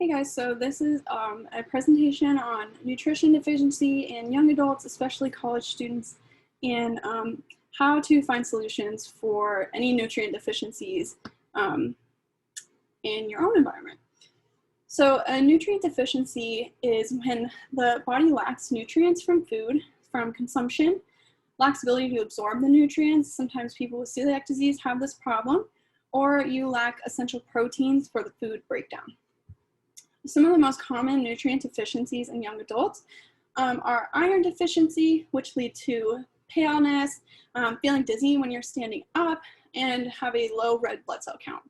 Hey guys, so this is a presentation on nutrition deficiency in young adults, especially college students, and how to find solutions for any nutrient deficiencies in your own environment. So a nutrient deficiency is when the body lacks nutrients from food, from consumption, lacks ability to absorb the nutrients. Sometimes people with celiac disease have this problem, or you lack essential proteins for the food breakdown. Some of the most common nutrient deficiencies in young adults are iron deficiency, which lead to paleness, feeling dizzy when you're standing up, and have a low red blood cell count.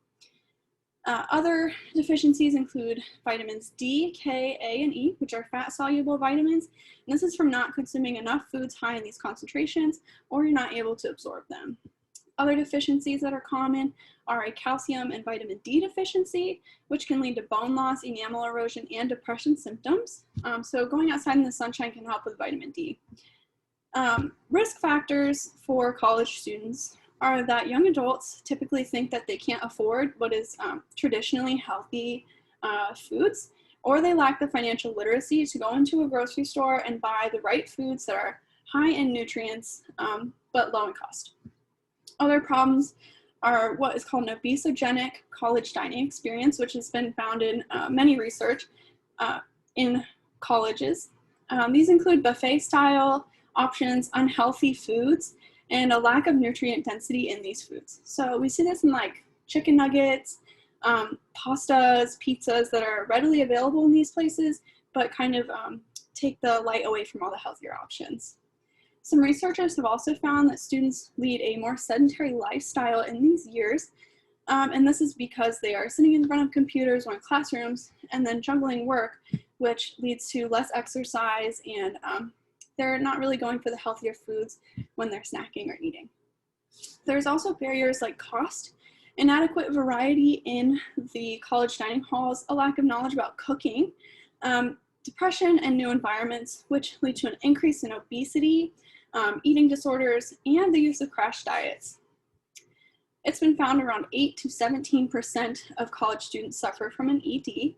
Other deficiencies include vitamins D, K, A, and E, which are fat-soluble vitamins. And this is from not consuming enough foods high in these concentrations, or you're not able to absorb them. Other deficiencies that are common are a calcium and vitamin D deficiency, which can lead to bone loss, enamel erosion, and depression symptoms. So going outside in the sunshine can help with vitamin D. Risk factors for college students are that young adults typically think that they can't afford what is traditionally healthy foods, or they lack the financial literacy to go into a grocery store and buy the right foods that are high in nutrients but low in cost. Other problems are what is called an obesogenic college dining experience, which has been found in many research in colleges. These include buffet-style options, unhealthy foods, and a lack of nutrient density in these foods. So we see this in like chicken nuggets, pastas, pizzas that are readily available in these places, but kind of take the light away from all the healthier options. Some researchers have also found that students lead a more sedentary lifestyle in these years, and this is because they are sitting in front of computers or in classrooms and then juggling work, which leads to less exercise, and they're not really going for the healthier foods when they're snacking or eating. There's also barriers like cost, inadequate variety in the college dining halls, a lack of knowledge about cooking, depression, and new environments, which lead to an increase in obesity, eating disorders, and the use of crash diets. It's been found around 8 to 17% of college students suffer from an ED,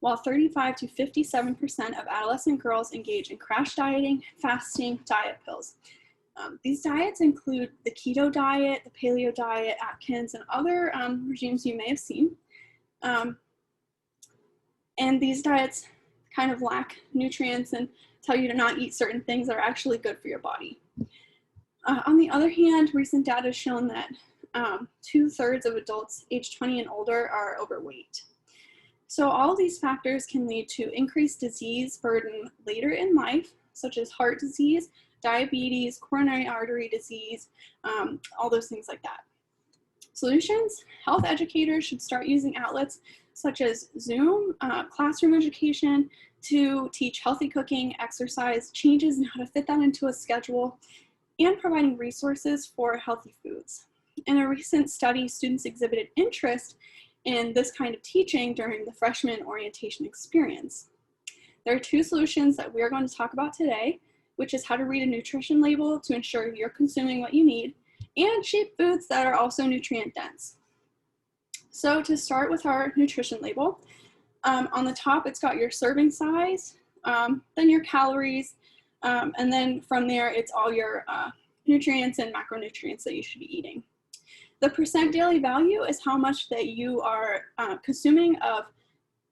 while 35 to 57% of adolescent girls engage in crash dieting, fasting, diet pills. These diets include the keto diet, the paleo diet, Atkins, and other regimes you may have seen. And these diets kind of lack nutrients and tell you to not eat certain things that are actually good for your body. On the other hand, recent data has shown that 2/3 of adults age 20 and older are overweight. So all these factors can lead to increased disease burden later in life, such as heart disease, diabetes, coronary artery disease, all those things like that. Solutions: health educators should start using outlets such as Zoom, classroom education, to teach healthy cooking, exercise, changes, and how to fit that into a schedule, and providing resources for healthy foods. In a recent study, students exhibited interest in this kind of teaching during the freshman orientation experience. There are two solutions that we're going to talk about today, which is how to read a nutrition label to ensure you're consuming what you need, and cheap foods that are also nutrient dense. So to start with our nutrition label, on the top it's got your serving size, then your calories, and then from there it's all your nutrients and macronutrients that you should be eating. The percent daily value is how much that you are consuming of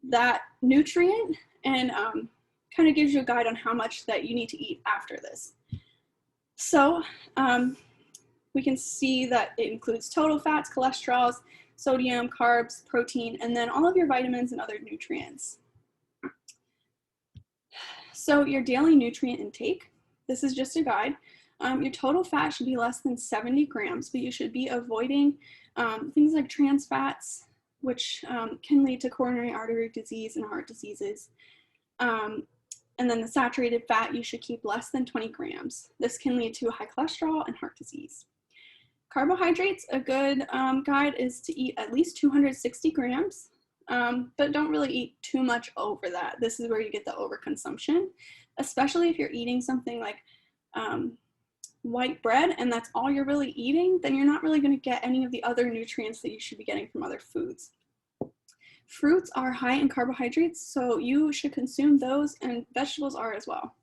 that nutrient, and kind of gives you a guide on how much that you need to eat after this. So we can see that it includes total fats, cholesterols, sodium, carbs, protein, and then all of your vitamins and other nutrients. So your daily nutrient intake, this is just a guide. Your total fat should be less than 70 grams, but you should be avoiding things like trans fats, which can lead to coronary artery disease and heart diseases. And then the saturated fat, you should keep less than 20 grams. This can lead to high cholesterol and heart disease. Carbohydrates, a good guide is to eat at least 260 grams, but don't really eat too much over that. This is where you get the overconsumption, especially if you're eating something like white bread and that's all you're really eating, then you're not really going to get any of the other nutrients that you should be getting from other foods. Fruits are high in carbohydrates, so you should consume those, and vegetables are as well.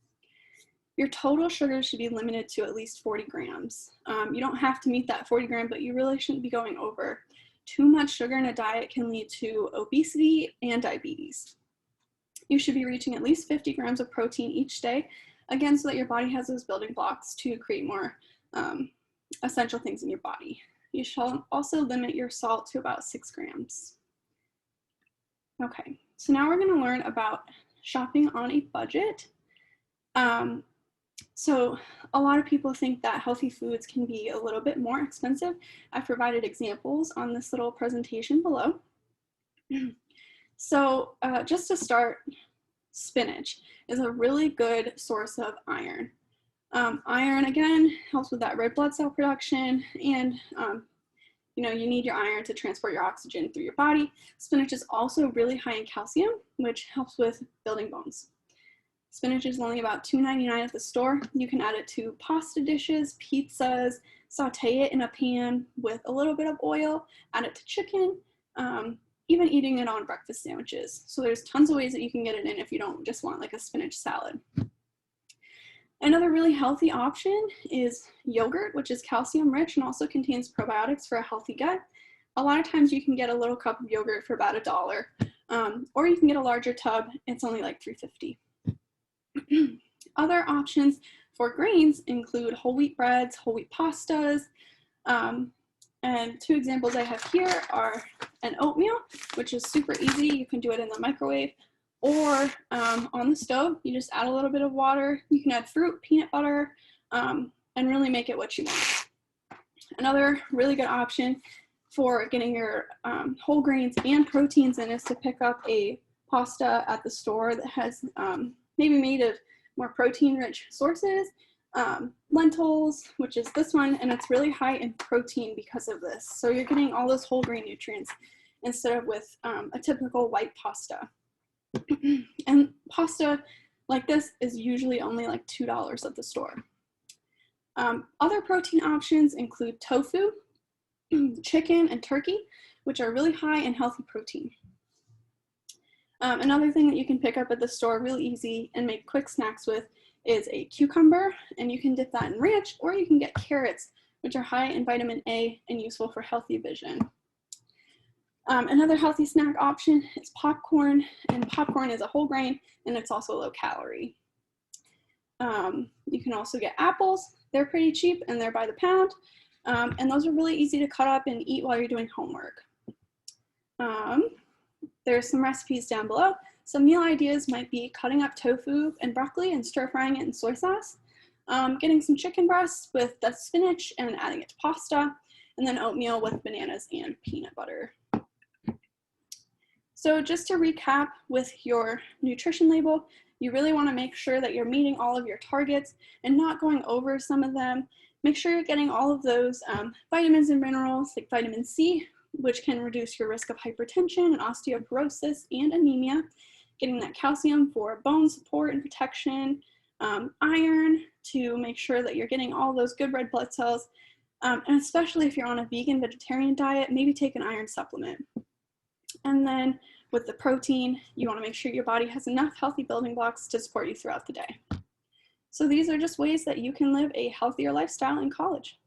Your total sugar should be limited to at least 40 grams. You don't have to meet that 40 gram, but you really shouldn't be going over. Too much sugar in a diet can lead to obesity and diabetes. You should be reaching at least 50 grams of protein each day, again, so that your body has those building blocks to create more essential things in your body. You should also limit your salt to about 6 grams. Okay, so now we're going to learn about shopping on a budget. So a lot of people think that healthy foods can be a little bit more expensive. I've provided examples on this little presentation below. So just to start, spinach is a really good source of iron. Iron, again, helps with that red blood cell production, and you need your iron to transport your oxygen through your body. Spinach is also really high in calcium, which helps with building bones. Spinach is only about $2.99 at the store. You can add it to pasta dishes, pizzas, saute it in a pan with a little bit of oil, add it to chicken, even eating it on breakfast sandwiches. So there's tons of ways that you can get it in if you don't just want like a spinach salad. Another really healthy option is yogurt, which is calcium rich and also contains probiotics for a healthy gut. A lot of times you can get a little cup of yogurt for about $1, or you can get a larger tub. It's only like $3.50. Other options for grains include whole wheat breads, whole wheat pastas, and two examples I have here are an oatmeal, which is super easy. You can do it in the microwave or on the stove. You just add a little bit of water. You can add fruit, peanut butter, and really make it what you want. Another really good option for getting your whole grains and proteins in is to pick up a pasta at the store that has maybe made of more protein-rich sources. Lentils, which is this one, and it's really high in protein because of this. So you're getting all those whole grain nutrients instead of with a typical white pasta. And pasta like this is usually only like $2 at the store. Other protein options include tofu, chicken, and turkey, which are really high in healthy protein. Another thing that you can pick up at the store really easy and make quick snacks with is a cucumber, and you can dip that in ranch, or you can get carrots, which are high in vitamin A and useful for healthy vision. Another healthy snack option is popcorn, and popcorn is a whole grain and it's also low calorie. You can also get apples. They're pretty cheap and they're by the pound, and those are really easy to cut up and eat while you're doing homework. There's some recipes down below. Some meal ideas might be cutting up tofu and broccoli and stir frying it in soy sauce, getting some chicken breasts with the spinach and adding it to pasta, and then oatmeal with bananas and peanut butter. So just to recap with your nutrition label, you really want to make sure that you're meeting all of your targets and not going over some of them. Make sure you're getting all of those vitamins and minerals like vitamin C, which can reduce your risk of hypertension and osteoporosis and anemia, getting that calcium for bone support and protection, iron to make sure that you're getting all those good red blood cells, and especially if you're on a vegan vegetarian diet, maybe take an iron supplement. And then with the protein, you want to make sure your body has enough healthy building blocks to support you throughout the day. So these are just ways that you can live a healthier lifestyle in college.